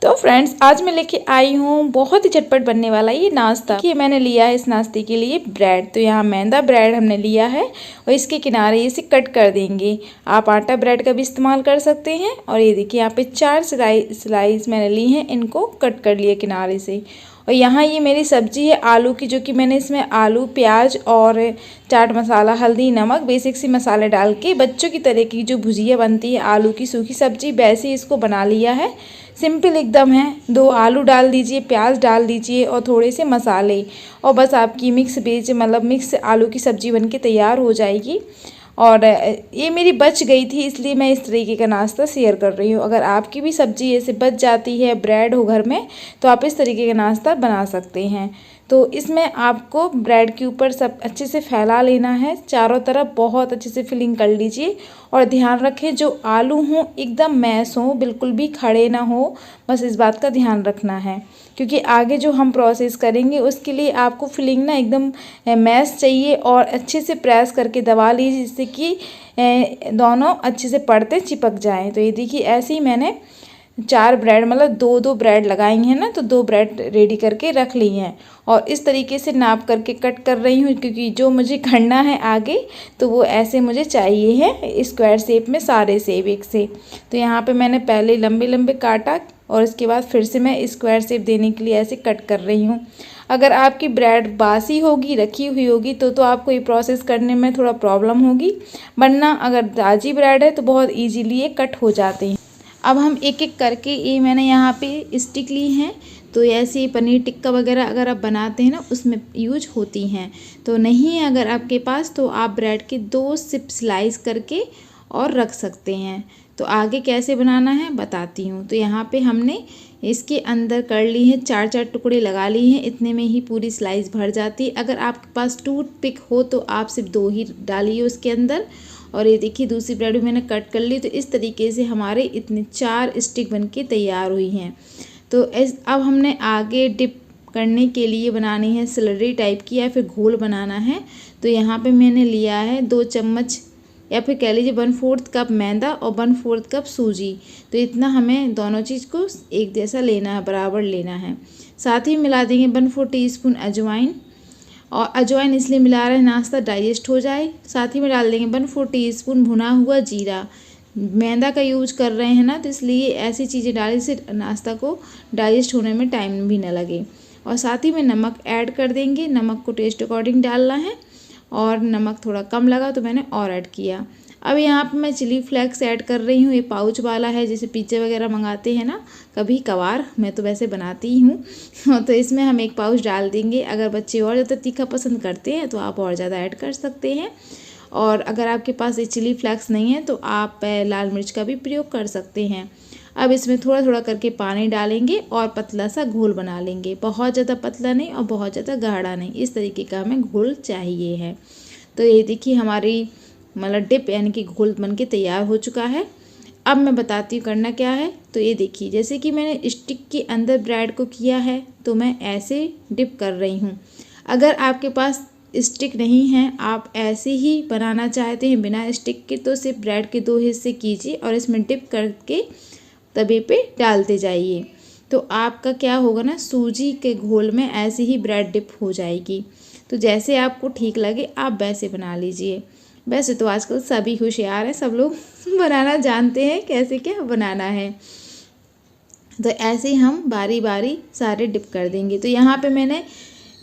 तो फ्रेंड्स आज मैं लेके आई हूँ बहुत ही झटपट बनने वाला ये नाश्ता। कि मैंने लिया है इस नाश्ते के लिए ब्रेड। तो यहाँ मैदा ब्रेड हमने लिया है और इसके किनारे इसे कट कर देंगे। आप आटा ब्रेड का भी इस्तेमाल कर सकते हैं। और ये देखिए यहाँ पे 4 स्लाइस मैंने ली हैं, इनको कट कर लिया किनारे से। और यहाँ ये मेरी सब्जी है आलू की, जो कि मैंने इसमें आलू, प्याज और चाट मसाला, हल्दी, नमक, बेसिक सी मसाले डाल के बच्चों की तरह की जो भुजिया बनती है आलू की सूखी सब्जी, वैसे ही इसको बना लिया है। सिंपल एकदम है। 2 आलू डाल दीजिए, प्याज डाल दीजिए और थोड़े से मसाले, और बस आपकी मिक्स वेज मिक्स आलू की सब्जी बनके तैयार हो जाएगी। और ये मेरी बच गई थी, इसलिए मैं इस तरीके का नाश्ता शेयर कर रही हूँ। अगर आपकी भी सब्जी ऐसे बच जाती है, ब्रेड हो घर में, तो आप इस तरीके का नाश्ता बना सकते हैं। तो इसमें आपको ब्रेड के ऊपर सब अच्छे से फैला लेना है, चारों तरफ बहुत अच्छे से फिलिंग कर लीजिए। और ध्यान रखें जो आलू हों एकदम मैश हों, बिल्कुल भी खड़े ना हो, बस इस बात का ध्यान रखना है। क्योंकि आगे जो हम प्रोसेस करेंगे उसके लिए आपको फिलिंग ना एकदम मैश चाहिए और अच्छे से प्रेस करके दबा लीजिए, जिससे कि दोनों अच्छे से परतें चिपक जाएं। तो ये देखिए ऐसे ही मैंने 4 ब्रेड 2 ब्रेड लगाई हैं ना, तो 2 ब्रेड रेडी करके रख ली हैं। और इस तरीके से नाप करके कट कर रही हूँ, क्योंकि जो मुझे करना है आगे तो वो ऐसे मुझे चाहिए है स्क्वायर शेप में, सारे सेब एक से। तो यहाँ पे मैंने पहले लंबे लंबे काटा और इसके बाद फिर से मैं स्क्वायर शेप देने के लिए ऐसे कट कर रही हूँ। अगर आपकी ब्रेड बासी होगी, रखी हुई होगी, तो आपको ये प्रोसेस करने में थोड़ा प्रॉब्लम होगी, वरना अगर ताज़ी ब्रेड है तो बहुत ईजीली ये कट हो जाते हैं। अब हम एक एक करके, ये मैंने यहाँ पे स्टिक ली हैं, तो ऐसे पनीर टिक्का वगैरह अगर आप बनाते हैं ना उसमें यूज होती हैं। तो नहीं है अगर आपके पास, तो आप ब्रेड के 2 सिप स्लाइस करके और रख सकते हैं। तो आगे कैसे बनाना है बताती हूँ। तो यहाँ पे हमने इसके अंदर कर ली है 4-4 टुकड़े लगा लिए हैं, इतने में ही पूरी स्लाइस भर जाती है। अगर आपके पास टूथपिक हो तो आप सिर्फ 2 ही डालिए उसके अंदर। और ये देखिए दूसरी ब्रेड भी मैंने कट कर ली। तो इस तरीके से हमारे इतने 4 स्टिक बनके तैयार हुई हैं। तो अब हमने आगे डिप करने के लिए बनानी है स्लरी टाइप की, या फिर घोल बनाना है। तो यहाँ पे मैंने लिया है 2 चम्मच, या फिर कह लीजिए 1/4 कप मैदा और 1/4 कप सूजी। तो इतना हमें दोनों चीज़ को एक जैसा लेना है, बराबर लेना है। साथ ही मिला देंगे 1/4 टीस्पून अजवाइन। और अजवाइन इसलिए मिला रहे हैं नाश्ता डाइजेस्ट हो जाए। साथ ही में डाल देंगे 1/4 टीस्पून भुना हुआ जीरा। मैदा का यूज कर रहे हैं ना, तो इसलिए ऐसी चीज़ें डालने से नाश्ता को डाइजेस्ट होने में टाइम भी ना लगे। और साथ ही में नमक ऐड कर देंगे, नमक को टेस्ट अकॉर्डिंग डालना है, और नमक थोड़ा कम लगा तो मैंने और ऐड किया। अब यहाँ पे मैं चिली फ्लेक्स ऐड कर रही हूँ, ये पाउच वाला है, जैसे पिज्ज़ा वगैरह मंगाते हैं ना कभी कभार, मैं तो वैसे बनाती ही हूँ। तो इसमें हम 1 पाउच डाल देंगे। अगर बच्चे और ज़्यादा तीखा पसंद करते हैं तो आप और ज़्यादा ऐड कर सकते हैं। और अगर आपके पास ये चिली फ्लेक्स नहीं है तो आप लाल मिर्च का भी प्रयोग कर सकते हैं। अब इसमें थोड़ा थोड़ा करके पानी डालेंगे और पतला सा घोल बना लेंगे, बहुत ज़्यादा पतला नहीं और बहुत ज़्यादा गाढ़ा नहीं, इस तरीके का हमें घोल चाहिए है। तो ये देखिए हमारी डिप यानी कि घोल बन के तैयार हो चुका है। अब मैं बताती हूँ करना क्या है। तो ये देखिए जैसे कि मैंने स्टिक के अंदर ब्रेड को किया है, तो मैं ऐसे डिप कर रही हूँ। अगर आपके पास स्टिक नहीं है, आप ऐसे ही बनाना चाहते हैं बिना स्टिक के, तो सिर्फ ब्रेड के 2 हिस्से कीजिए और इसमें डिप करके तवे पे डालते जाइए। तो आपका क्या होगा ना, सूजी के घोल में ऐसे ही ब्रेड डिप हो जाएगी। तो जैसे आपको ठीक लगे आप वैसे बना लीजिए। वैसे तो आजकल सभी होशियार हैं, सब लोग बनाना जानते हैं कैसे क्या बनाना है। तो ऐसे ही हम बारी बारी सारे डिप कर देंगे। तो यहाँ पे मैंने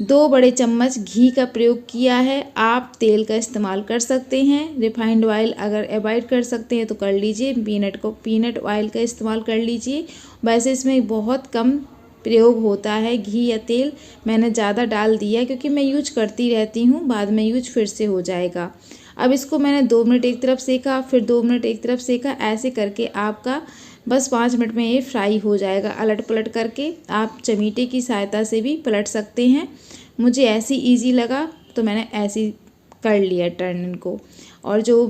2 बड़े चम्मच घी का प्रयोग किया है। आप तेल का इस्तेमाल कर सकते हैं, रिफाइंड ऑयल अगर अवॉइड कर सकते हैं तो कर लीजिए, पीनट ऑयल का इस्तेमाल कर लीजिए। वैसे इसमें बहुत कम प्रयोग होता है घी या तेल, मैंने ज़्यादा डाल दिया क्योंकि मैं यूज करती रहती हूँ, बाद में यूज फिर से हो जाएगा। अब इसको मैंने 2 मिनट एक तरफ सेका, फिर 2 मिनट एक तरफ सेका, ऐसे करके आपका बस 5 मिनट में ये फ्राई हो जाएगा। अलट पलट करके आप चमीटे की सहायता से भी पलट सकते हैं। मुझे ऐसी इजी लगा तो मैंने ऐसी कर लिया टर्न इनको। और जो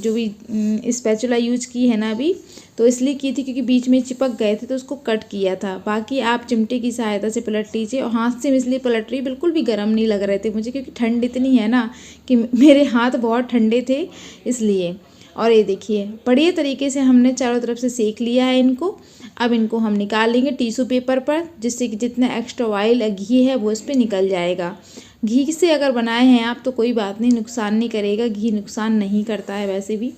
भी स्पैचुला यूज की है ना अभी, तो इसलिए की थी क्योंकि बीच में चिपक गए थे तो उसको कट किया था। बाकी आप चिमटे की सहायता से पलट लीजिए। और हाथ से मैं इसलिए पलट रही, बिल्कुल भी गर्म नहीं लग रहे थे मुझे, क्योंकि ठंड इतनी है ना कि मेरे हाथ बहुत ठंडे थे इसलिए। और ये देखिए बढ़िया तरीके से हमने चारों तरफ से सेक लिया है इनको। अब इनको हम निकाल लेंगे टिश्यू पेपर पर, जिससे कि जितना एक्स्ट्रा ऑयल घी है वो इस पर निकल जाएगा। घी से अगर बनाए हैं आप तो कोई बात नहीं, नुकसान नहीं करेगा, घी नुकसान नहीं करता है वैसे भी।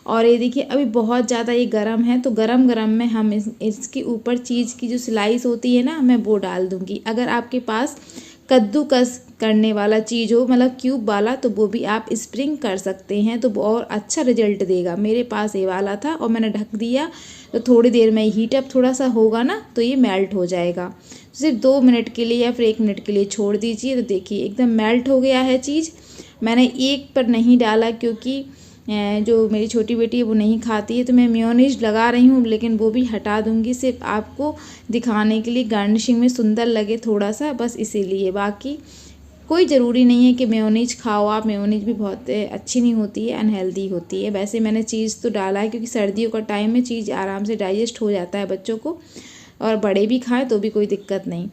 और ये देखिए अभी बहुत ज़्यादा ये गर्म है, तो गरम गरम में हम इसके ऊपर चीज़ की जो स्लाइस होती है ना, मैं वो डाल दूँगी। अगर आपके पास कद्दूकस करने वाला चीज़ हो, मतलब क्यूब वाला, तो वो भी आप स्प्रिंग कर सकते हैं, तो वो और अच्छा रिजल्ट देगा। मेरे पास ये वाला था और मैंने ढक दिया, तो थोड़ी देर में हीट अप थोड़ा सा होगा ना तो ये मेल्ट हो जाएगा। सिर्फ 2 मिनट के लिए या फिर 1 मिनट के लिए छोड़ दीजिए, तो देखिए एकदम मेल्ट हो गया है चीज़। मैंने एक पर नहीं डाला क्योंकि जो मेरी छोटी बेटी है वो नहीं खाती है, तो मैं मेयोनीज लगा रही हूँ, लेकिन वो भी हटा दूँगी, सिर्फ आपको दिखाने के लिए, गार्निशिंग में सुंदर लगे थोड़ा सा, बस इसीलिए। बाकी कोई ज़रूरी नहीं है कि मेयोनीज खाओ आप, मेयोनीज भी बहुत अच्छी नहीं होती है, अनहेल्दी होती है। वैसे मैंने चीज़ तो डाला है क्योंकि सर्दियों का टाइम में चीज़ आराम से डाइजेस्ट हो जाता है बच्चों को, और बड़े भी खाएँ तो भी कोई दिक्कत नहीं।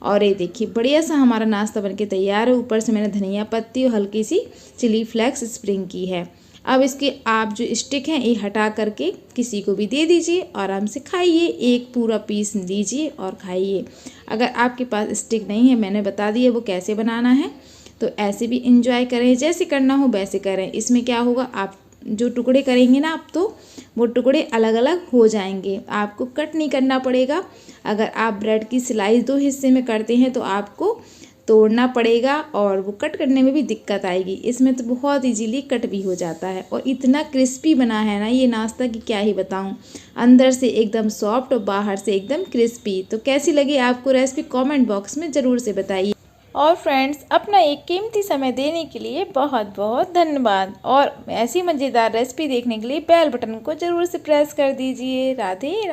और ये देखिए बढ़िया सा हमारा नाश्ता बनके तैयार है। ऊपर से मैंने धनिया पत्ती और हल्की सी चिली फ्लेक्स स्प्रिंग की है। अब इसके आप जो स्टिक हैं ये हटा करके किसी को भी दे दीजिए, आराम से खाइए, एक पूरा पीस लीजिए और खाइए। अगर आपके पास स्टिक नहीं है, मैंने बता दिया वो कैसे बनाना है, तो ऐसे भी इंजॉय करें, जैसे करना हो वैसे करें। इसमें क्या होगा, आप जो टुकड़े करेंगे ना आप, तो वो टुकड़े अलग अलग हो जाएंगे, आपको कट नहीं करना पड़ेगा। अगर आप ब्रेड की स्लाइस 2 हिस्से में करते हैं तो आपको तोड़ना पड़ेगा और वो कट करने में भी दिक्कत आएगी। इसमें तो बहुत इजीली कट भी हो जाता है, और इतना क्रिस्पी बना है ना ये नाश्ता कि क्या ही बताऊं। अंदर से एकदम सॉफ्ट और बाहर से एकदम क्रिस्पी। तो कैसी लगी आपको रेसिपी, कमेंट बॉक्स में ज़रूर से बताइए। और फ्रेंड्स, अपना एक कीमती समय देने के लिए बहुत बहुत धन्यवाद, और ऐसी मज़ेदार रेसिपी देखने के लिए बेल बटन को ज़रूर से प्रेस कर दीजिए। राधे।